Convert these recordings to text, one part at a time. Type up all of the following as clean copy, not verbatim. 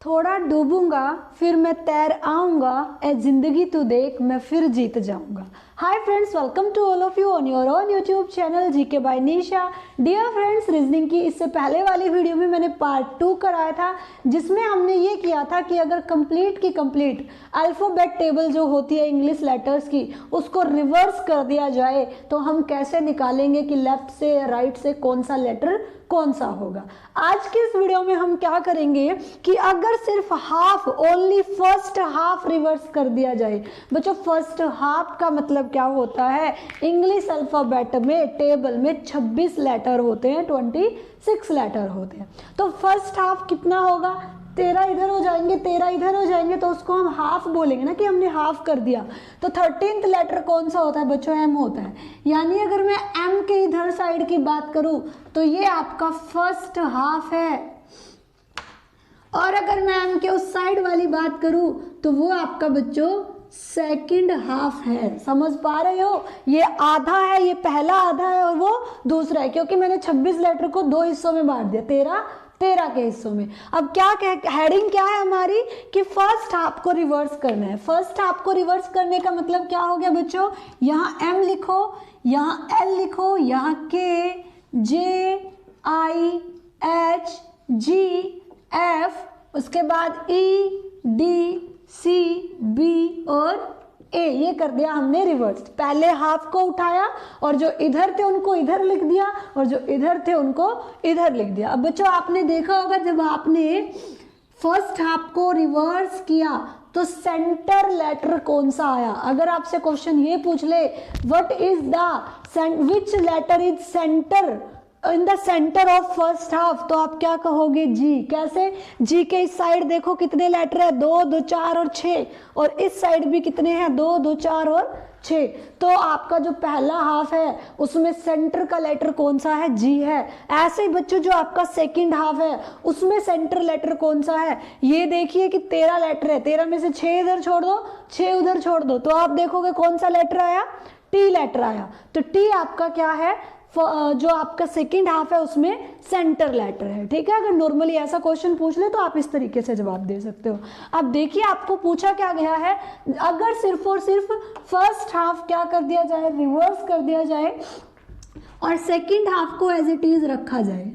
थोड़ा डूबूंगा फिर मैं तैर आऊंगा, ए जिंदगी तू देख मैं फिर जीत जाऊंगा। Hi friends, welcome to all of you on your own YouTube channel GK by Nisha. Dear friends, reasoning की इससे पहले वाली वीडियो में मैंने पार्ट 2 कराया था, जिसमें हमने ये किया था कि अगर कंप्लीट की कंप्लीट अल्फ़ाबेट टेबल जो होती है इंग्लिश लेटर्स की, उसको रिवर्स कर दिया जाए तो हम कैसे निकालेंगे कि लेफ्ट से या राइट से कौन सा लेटर कौन सा होगा। आज की इस वीडियो में हम क्या करेंगे कि अगर सिर्फ half, only first half reverse कर दिया जाए। बच्चों, फर्स्ट हाफ का मतलब क्या होता है? इंग्लिश अल्फाबेट में टेबल में 26 लेटर होते हैं, 26 लेटर होते हैं। तो फर्स्ट हाफ कितना होगा? 13 इधर हो जाएंगे, 13 इधर हो जाएंगे, तो उसको हम हाफ बोलेंगे ना कि हमने हाफ कर दिया। तो 13th लेटर कौन सा होता है बच्चों? एम होता है। यानी अगर मैं एम के इधर साइड की बात करूं तो ये आपका फर्स्ट हाफ है, और अगर मैं एम के उस साइड वाली बात करूं तो वो आपका बच्चों सेकंड हाफ है। समझ पा रहे हो? ये आधा है, ये पहला आधा है और वो दूसरा है, क्योंकि मैंने 26 लेटर को 2 हिस्सों में बांट दिया, 13 के हिस्सों में। अब क्या हेडिंग क्या है हमारी कि फर्स्ट हाफ को रिवर्स करना है। फर्स्ट हाफ को रिवर्स करने का मतलब क्या हो गया बच्चों? यहाँ एम लिखो, यहाँ एल लिखो, यहाँ के, जे, आई, एच, जी, एफ, उसके बाद ई, डी, सी, बी और ए। ये कर दिया हमने रिवर्स। पहले हाफ को उठाया और जो इधर थे उनको इधर लिख दिया और जो इधर थे उनको इधर लिख दिया। अब बच्चों, आपने देखा होगा जब आपने फर्स्ट हाफ को रिवर्स किया तो सेंटर लेटर कौन सा आया? अगर आपसे क्वेश्चन ये पूछ ले what is the which letter is center in the center of first half, तो आप क्या कहोगे? जी। कैसे? जी के इस साइड देखो कितने लेटर है, 2, 2, 4 और 6, और इस साइड भी कितने हैं? 2, 2, 4 और 6। तो आपका जो पहला हाफ है उसमें सेंटर का लेटर कौन सा है? जी है। ऐसे ही बच्चों जो आपका सेकंड हाफ है उसमें सेंटर लेटर कौन सा है? ये देखिए कि 13 लेटर है, 13 में से 6 इधर छोड़ दो, 6 उधर छोड़ दो, तो आप देखोगे कौन सा लेटर आया? टी लेटर आया। तो टी आपका क्या है? जो आपका सेकंड हाफ है उसमें सेंटर लेटर है। ठीक है? अगर नॉर्मली ऐसा क्वेश्चन पूछ ले तो आप इस तरीके से जवाब दे सकते हो। अब देखिए आपको पूछा क्या गया है, अगर सिर्फ और सिर्फ फर्स्ट हाफ क्या कर दिया जाए? रिवर्स कर दिया जाए और सेकंड हाफ को एज इट इज रखा जाए,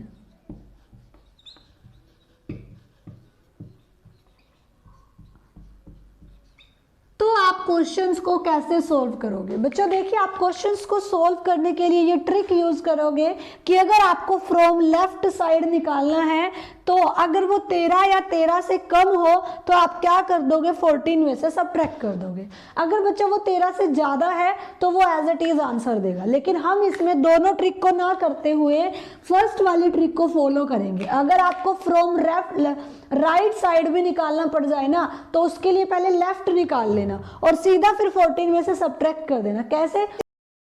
तो आप क्वेश्चंस को कैसे सोल्व करोगे? बच्चों देखिए, आप क्वेश्चंस को सोल्व करने के लिए ये ट्रिक यूज करोगे कि अगर आपको फ्रॉम लेफ्ट साइड निकालना है तो अगर वो 13 या 13 से कम हो तो आप क्या कर दोगे? 14 में से सबट्रैक्ट कर दोगे। अगर बच्चा वो 13 से ज्यादा है तो वो एज इट इज आंसर देगा। लेकिन हम इसमें दोनों ट्रिक को ना करते हुए फर्स्ट वाली ट्रिक को फॉलो करेंगे। अगर आपको फ्रॉम राइट साइड भी निकालना पड़ जाए ना तो उसके लिए पहले लेफ्ट निकाल लेना और सीधा फिर 14 में से सबट्रैक्ट कर देना। कैसे?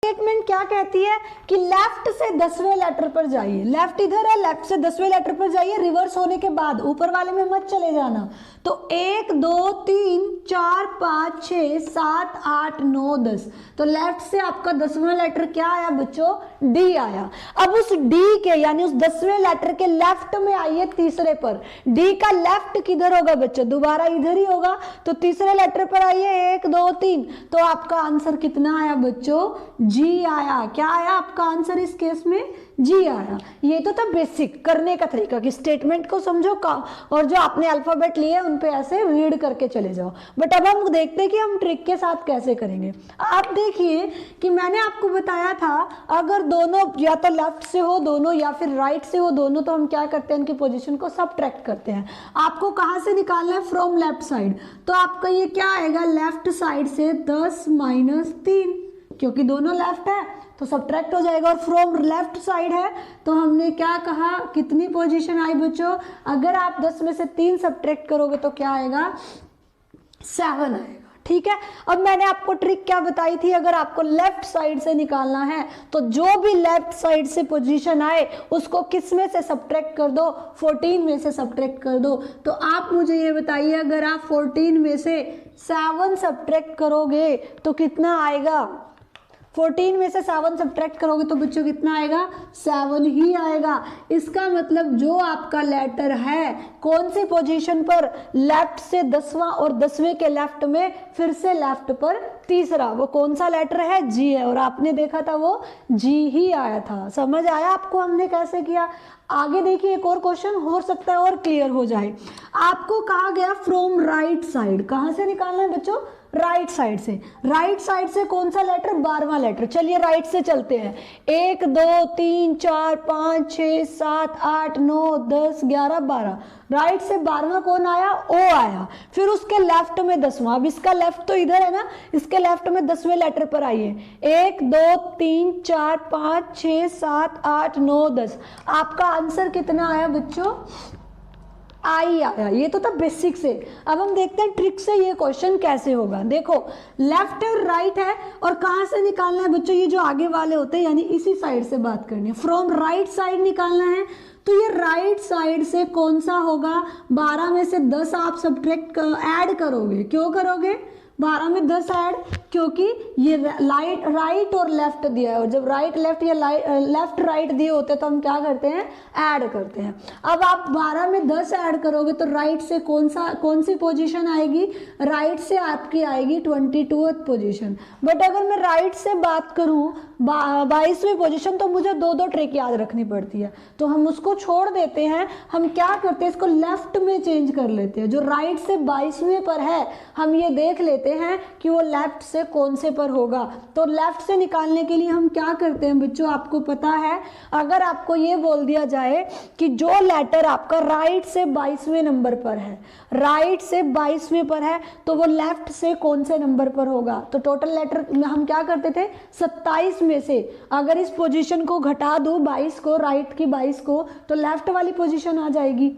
स्टेटमेंट क्या कहती है कि लेफ्ट से 10वें लेटर पर जाइए। लेफ्ट इधर है, लेफ्ट से 10वें लेटर पर जाइए, रिवर्स होने के बाद ऊपर वाले में मत चले जाना। तो 1, 2, 3, 4, 5, 6, 7, 8, 9, 10, तो लेफ्ट से आपका 10वां लेटर क्या आया बच्चों? डी आया। अब उस डी के यानी उस 10वें लेटर के लेफ्ट में आइए तीसरे पर। डी का लेफ्ट किधर होगा बच्चों? दोबारा इधर ही होगा। तो तीसरे लेटर पर आइए, 1, 2, 3, तो आपका आंसर कितना आया बच्चों? जी आया। क्या आया आपका आंसर इस केस में? जी आया। ये तो था बेसिक करने का तरीका कि स्टेटमेंट को समझो का और जो आपने अल्फाबेट लिए उन पे ऐसे रीड करके चले जाओ। बट अब हम देखते हैं कि हम ट्रिक के साथ कैसे करेंगे। आप देखिए कि मैंने आपको बताया था अगर दोनों या तो लेफ्ट से हो दोनों या फिर राइट से हो दोनों, तो हम क्या करते हैं? उनकी पोजीशन को सबट्रैक्ट करते हैं। आपको कहाँ से निकालना है? From left side. तो आपका ये क्या आएगा? लेफ्ट साइड से 10 - 3, क्योंकि दोनों लेफ्ट है तो सबट्रैक्ट हो जाएगा। और फ्रॉम लेफ्ट साइड है तो हमने क्या कहा? कितनी पोजीशन आई बच्चों? अगर आप 10 में से 3 सबट्रैक्ट करोगे तो क्या आएगा? 7 आएगा। ठीक है? अब मैंने आपको ट्रिक क्या बताई थी? अगर आपको लेफ्ट साइड से निकालना है तो जो भी लेफ्ट साइड से पोजीशन आए उसको किस में से सबट्रैक्ट कर दो? 14 में से सबट्रैक्ट कर दो। तो आप मुझे ये बताइए, अगर आप 14 में से 7 सबट्रैक्ट करोगे तो कितना आएगा? 14 में से 7 सब्ट्रैक्ट करोगे तो बच्चों कितना आएगा, 7 ही आएगा। इसका मतलब जो आपका लेटर है कौन सी पोजीशन पर, लेफ्ट से 10वां और 10वें के लेफ्ट में फिर से लेफ्ट पर तीसरा, वो कौन सा लेटर है, जी है। और आपने देखा था वो जी ही आया था। समझ आया आपको हमने कैसे किया। आगे देखिए एक और क्वेश्चन हो सकता है और क्लियर हो जाए। आपको कहा गया फ्रॉम राइट साइड, कहां से निकालना है बच्चों, राइट साइड से। राइट साइड से कौन सा लेटर, 12वां लेटर। चलिए राइट से चलते हैं। 1 2 3 4 5 6 7 8 9 10 11 12, राइट से 12वां कौन आया, ओ आया। फिर उसके लेफ्ट में 10वां, अब इसका लेफ्ट तो इधर है ना, इसके लेफ्ट में 10वें लेटर पर आइए। 1 2 3 4 5 6 7 8 9 10, आपका आंसर कितना आया बच्चों, आई आया। ये तो था बेसिक से। अब हम देखते हैं ट्रिक से ये क्वेश्चन कैसे होगा। देखो लेफ्ट और राइट है और कहां से निकालना है बच्चों, ये जो आगे वाले होते हैं यानी इसी साइड से बात करनी है। फ्रॉम राइट साइड निकालना है तो ये राइट साइड से कौन सा होगा, 12 में से 10 आप सब्ट्रैक्ट ऐड करोगे। क्यों करोगे, 12 में 10 ऐड, क्योंकि ये राइट और लेफ्ट दिया है और जब राइट लेफ्ट या लेफ्ट राइट दिए होते तो हम क्या करते हैं, ऐड करते हैं। अब आप 12 में 10 ऐड करोगे तो राइट से कौन सी पोजीशन आएगी, राइट से आपकी आएगी 22वीं पोजीशन। बट अगर मैं राइट से बात करूं 22वीं पोजीशन तो मुझे दो ट्रिक याद रखनी पड़ती है, तो हम उसको छोड़ देते हैं। हम क्या करते हैं, इसको लेफ्ट में चेंज कर लेते हैं। जो राइट से 22वीं पर है हम ये देख लेते हैं कि वो लेफ्ट से कौन से पर होगा। तो लेफ्ट से निकालने के लिए हम क्या करते हैं बच्चों, आपको पता है, अगर आपको ये बोल दिया जाए कि जो लेटर आपका राइट से 22वें नंबर पर है, राइट से 22वें पर है, तो वो लेफ्ट से कौन से नंबर पर होगा। तो टोटल लेटर हम क्या करते थे, 27 में से अगर इस पोजीशन को घटा दूं 22 को, राइट की 22 को, तो लेफ्ट वाली पोजीशन आ जाएगी।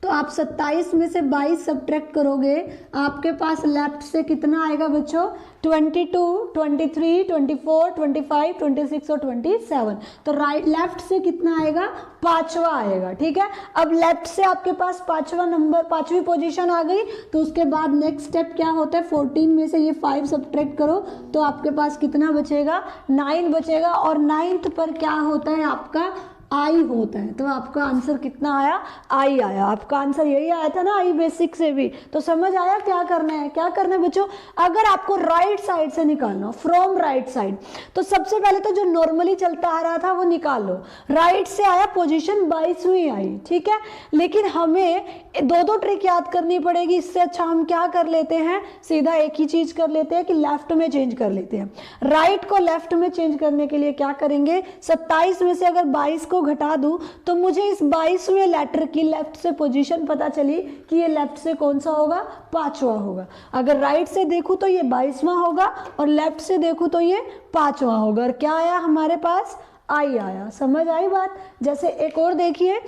तो आप 27 में से 22 सब्ट्रैक्ट करोगे, आपके पास लेफ्ट से कितना आएगा बच्चों, 22, 23, 24, 25, 26 और 27। तो राइट लेफ्ट से कितना आएगा, 5वां आएगा। ठीक है, अब लेफ्ट से आपके पास 5वां नंबर, 5वीं पोजीशन आ गई। तो उसके बाद नेक्स्ट स्टेप क्या होता है, 14 में से ये 5 सब्ट्रैक्ट करो तो आपके पास कितना बचेगा, 9 बचेगा। और 9th पर क्या होता है आपका, आई होता है। तो आपका आंसर कितना आया, आई आया। आपका आंसर यही आया था ना, आई बेसिक से भी। तो समझ आया क्या करना है, क्या करना है बच्चों। अगर आपको राइट साइड से निकालना, फ्रॉम राइट साइड, तो सबसे पहले तो जो नॉर्मली चलता आ रहा था वो निकाल लो। राइट से आया, पोजीशन 22वीं आई, ठीक है। लेकिन हमें दो ट्रिक याद करनी पड़ेगी। इससे अच्छा हम क्या कर लेते हैं, सीधा एक ही चीज कर लेते हैं कि लेफ्ट में चेंज कर लेते हैं। राइट को लेफ्ट में चेंज करने के लिए क्या करेंगे, 27 में से अगर 22 को घटा दूं तो मुझे इस 22वें लेटर की लेफ्ट से पोजीशन पता चली कि ये लेफ्ट से कौन सा होगा, 5वां होगा। अगर राइट से देखूं तो ये 22वां होगा और लेफ्ट से देखूं तो ये 5वां होगा। और क्या आया हमारे पास, आई आया। समझ आई बात। जैसे एक और देखिए,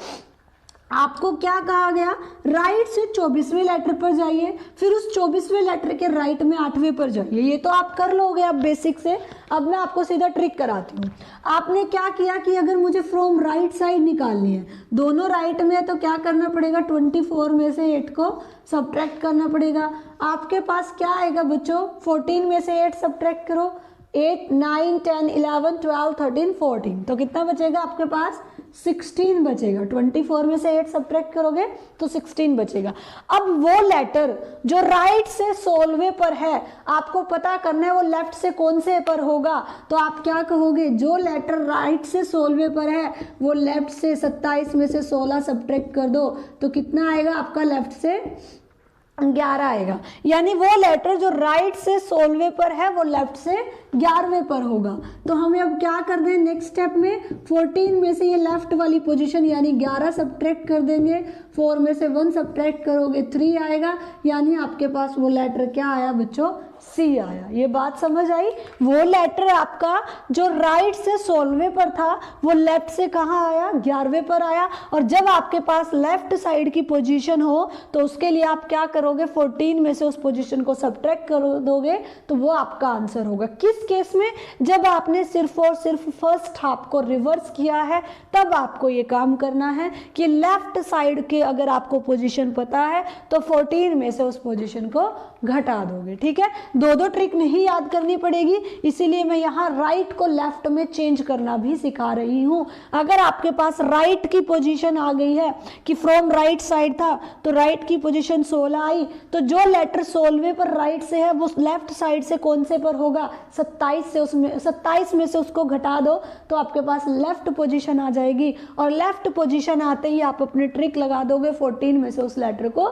आपको क्या कहा गया, राइट से 24वें लेटर पर जाइए, फिर उस 24वें लेटर के राइट में 8वें पर जाइए। ये तो आप कर लोगे आप बेसिक से। अब मैं आपको सीधा ट्रिक कराती हूँ। आपने क्या किया कि अगर मुझे फ्रॉम राइट साइड निकालनी है, दोनों राइट में है, तो क्या करना पड़ेगा, 24 में से 8 को सब्ट्रैक्ट करना पड़ेगा। आपके पास क्या आएगा बच्चों, 14 में से 8 सब्ट्रैक्ट करो, 8 9 10 11 12 13 14, तो कितना बचेगा आपके पास, 16 बचेगा। 24 में से 8 सब्ट्रैक्ट करोगे तो 16 बचेगा। अब वो लेटर जो राइट से 16वें पर है, आपको पता करना है वो लेफ्ट से कौन से पर होगा। तो आप क्या कहोगे, जो लेटर राइट से 16वें पर है वो लेफ्ट से 27 में से 16 सब्ट्रैक्ट कर दो, तो कितना आएगा आपका, लेफ्ट से 11 आएगा। यानी वो लेटर जो राइट से 16वें पर है वो लेफ्ट से 11वें पर होगा। तो हमें अब क्या कर दें, नेक्स्ट स्टेप में 14 में से ये लेफ्ट वाली पोजीशन यानी 11 सब्ट्रैक्ट कर देंगे। 4 में से 1 सब्ट्रैक्ट करोगे 3 आएगा। यानी आपके पास वो लेटर क्या आया बच्चों, सी आया। ये बात समझ आई। वो लेटर आपका जो राइट से 16वें पर था वो लेफ्ट से कहाँ आया, 11वें पर आया। और जब आपके पास लेफ्ट साइड की पोजीशन हो तो उसके लिए आप क्या करोगे, 14 में से उस पोजीशन को सब्ट्रैक्ट कर दोगे तो वो आपका आंसर होगा। किस केस में, जब आपने सिर्फ और सिर्फ फर्स्ट हाफ को रिवर्स किया है, तब आपको ये काम करना है कि लेफ्ट साइड के अगर आपको पोजीशन पता है तो 14 में से उस पोजीशन को घटा दोगे। ठीक है, दो दो ट्रिक नहीं याद करनी पड़ेगी, इसीलिए मैं यहाँ राइट को लेफ्ट में चेंज करना भी सिखा रही हूँ। अगर आपके पास राइट की पोजीशन आ गई है कि फ्रॉम राइट साइड था तो राइट की पोजीशन 16 आई, तो जो लेटर 16वें पर राइट से है वो लेफ्ट साइड से कौन से पर होगा, 27 में से उसको घटा दो तो आपके पास लेफ्ट पोजीशन आ जाएगी। और लेफ्ट पोजीशन आते ही आप अपनी ट्रिक लगा दोगे 14 में से उस लेटर को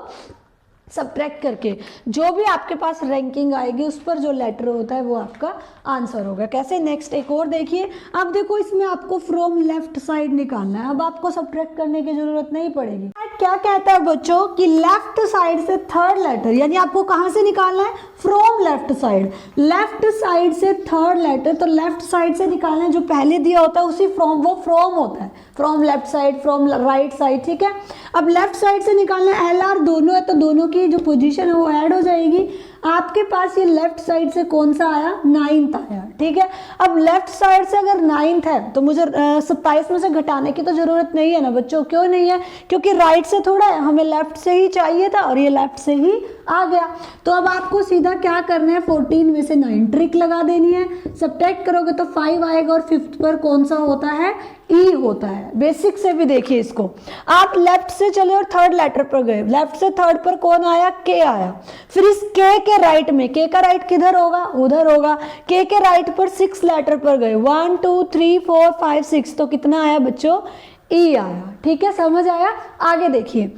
सबट्रैक्ट करके, जो भी आपके पास रैंकिंग आएगी उस पर जो लेटर होता है वो आपका आंसर होगा। कैसे, नेक्स्ट एक और देखिए। अब देखो इसमें आपको फ्रॉम लेफ्ट साइड निकालना है, अब आपको सबट्रैक्ट करने की जरूरत नहीं पड़ेगी। क्या कहता है बच्चों कि लेफ्ट साइड से थर्ड लेटर, यानी आपको कहां से निकालना है, from left side, left side से थर्ड लेटर, तो लेफ्ट साइड से निकालना है, जो पहले दिया होता है उसी फ्रॉम, वो फ्रॉम होता है, from left side, from right side. ठीक है, अब लेफ्ट साइड से निकालना है, LR दोनों है तो दोनों की जो पोजीशन है वो ऐड हो जाएगी। आपके पास ये लेफ्ट साइड से कौन सा आया, 9th आया। ठीक है, अब लेफ्ट साइड से अगर 9th है तो मुझे 27 में से घटाने की तो जरूरत नहीं है ना बच्चों, क्यों नहीं है, क्योंकि राइट से थोड़ा है, हमें लेफ्ट से ही चाहिए था और ये लेफ्ट से ही आ गया। तो अब आपको सीधा क्या करना है, 14 में से 9 ट्रिक लगा देनी है, सबट्रैक्ट करोगे तो 5 आएगा और 5th पर कौन सा होता है, ई होता है। बेसिक से भी देखिए इसको, आप लेफ्ट से चले और थर्ड लेटर पर गए, लेफ्ट से थर्ड पर कौन आया, के आया, फिर इस के राइट में, के का राइट किधर होगा, उधर होगा, के राइट पर 6 लेटर पर गए, 1 2 3 4 5 6, तो कितना आया बच्चों, ई आया। ठीक है, समझ आया। आगे देखिए,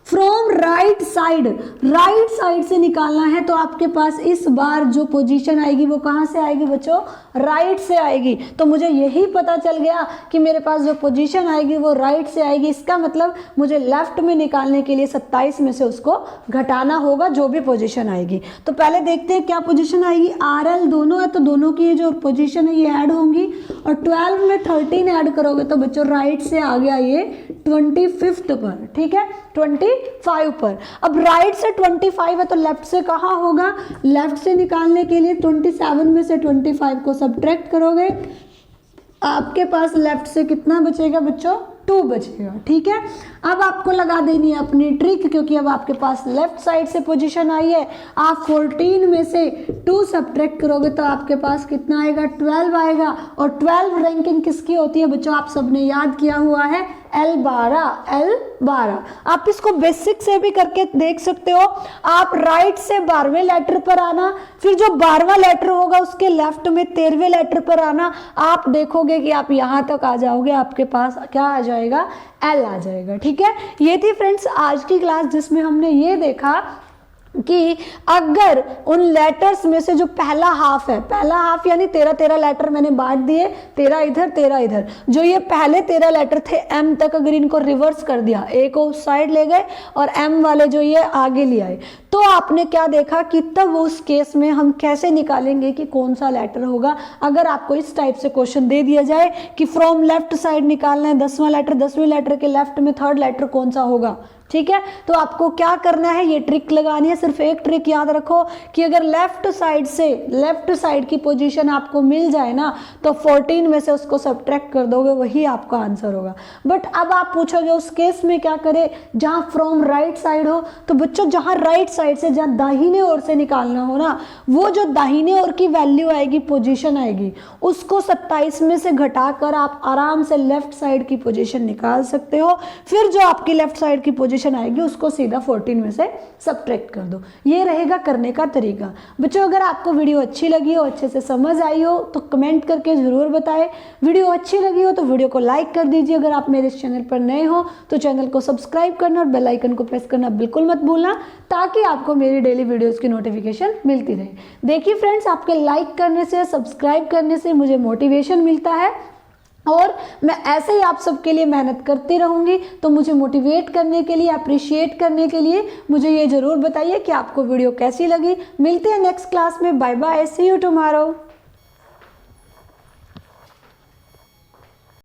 फ्रॉम राइट साइड से निकालना है तो आपके पास इस बार जो पोजीशन आएगी वो कहां से आएगी बच्चों, राइट से आएगी। तो मुझे यही पता चल गया कि मेरे पास जो पोजीशन आएगी वो राइट से आएगी, इसका मतलब मुझे लेफ्ट में निकालने के लिए 27 में से उसको घटाना होगा जो भी पोजीशन आएगी। तो पहले देखते हैं क्या पोजीशन आएगी, RL दोनों है तो दोनों की जो पोजीशन है ये ऐड होंगी, और 12 में 13 ऐड करोगे तो बच्चों राइट से आ गया ये 25th पर। ठीक है, 25 पर। अब राइट से 25 है तो लेफ्ट से कहाँ होगा, लेफ्ट से निकालने के लिए 27 में से 25 को सबट्रैक्ट करोगे, आपके पास लेफ्ट से कितना बचेगा बच्चों, 2 बचेगा। ठीक है, अब आपको लगा देनी है अपनी ट्रिक, क्योंकि अब आपके पास लेफ्ट साइड से पोजीशन आई है, आप 14 में से 2 सबट्रैक्ट करोगे तो आपके पास कितना आएगा, 12 आएगा। और 12 रैंकिंग किसकी होती है बच्चों, आप सबने याद किया हुआ है, L12। आप इसको बेसिक से भी करके देख सकते हो। आप राइट से 12वें लेटर पर आना, फिर जो 12वां लेटर होगा उसके लेफ्ट में 13वें लेटर पर आना, आप देखोगे कि आप यहां तक आ जाओगे, आपके पास क्या आ जाएगा, L आ जाएगा। ठीक है, ये थी फ्रेंड्स आज की क्लास जिसमें हमने ये देखा कि अगर उन लेटर्स में से जो पहला हाफ है, पहला हाफ यानी 13 लेटर मैंने बांट दिए, 13 इधर 13 इधर, जो ये पहले 13 लेटर थे M तक, अगर इनको रिवर्स कर दिया, A को उस साइड ले गए और M वाले जो ये आगे ले आए, तो आपने क्या देखा कि तब उस केस में हम कैसे निकालेंगे कि कौन सा लेटर होगा। अगर आपको इस टाइप से क्वेश्चन दे दिया जाए कि फ्रॉम लेफ्ट साइड निकालना है 10वां लेटर, 10वें लेटर के लेफ्ट में थर्ड लेटर कौन सा होगा, ठीक है, तो आपको क्या करना है, ये ट्रिक लगानी है। सिर्फ एक ट्रिक याद रखो कि अगर लेफ्ट साइड की पोजीशन आपको मिल जाए ना तो 14 में से उसको सबट्रैक्ट कर दोगे, वही आपका आंसर होगा। बट अब आप पूछोगे उस केस में क्या करें जहां फ्रॉम राइट साइड हो, तो बच्चों जहां राइट साइड से, जहां दाहिने ओर से निकालना हो ना, वो जो दाहिने ओर की वैल्यू आएगी, पोजीशन आएगी, उसको 27 में से घटाकर आप आराम से लेफ्ट साइड की पोजीशन निकाल सकते हो। फिर जो आपकी लेफ्ट साइड की पोजीशन आएगी उसको सीधा 14 में से सबट्रैक्ट कर दो। ये रहेगा करने का तरीका। बच्चों अगर आपको वीडियो अच्छी लगी हो, अच्छे से समझ आई हो तो कमेंट करके जरूर बताएं। वीडियो अच्छी लगी हो तो वीडियो को लाइक कर दीजिए। अगर आप मेरे इस चैनल पर नए हो तो चैनल को सब्सक्राइब करना और बेल आइकन को प्रेस करना बिल्कुल मत भूलना, ताकि आपको मेरी डेली वीडियोस की नोटिफिकेशन मिलती रहे। देखिए फ्रेंड्स, आपके लाइक करने से, सब्सक्राइब करने से मुझे मोटिवेशन मिलता है और मैं ऐसे ही आप सबके लिए मेहनत करती रहूंगी। तो मुझे मोटिवेट करने के लिए, अप्रिशिएट करने के लिए मुझे ये जरूर बताइए कि आपको वीडियो कैसी लगी। मिलते हैं नेक्स्ट क्लास में। Bye bye, see you tomorrow.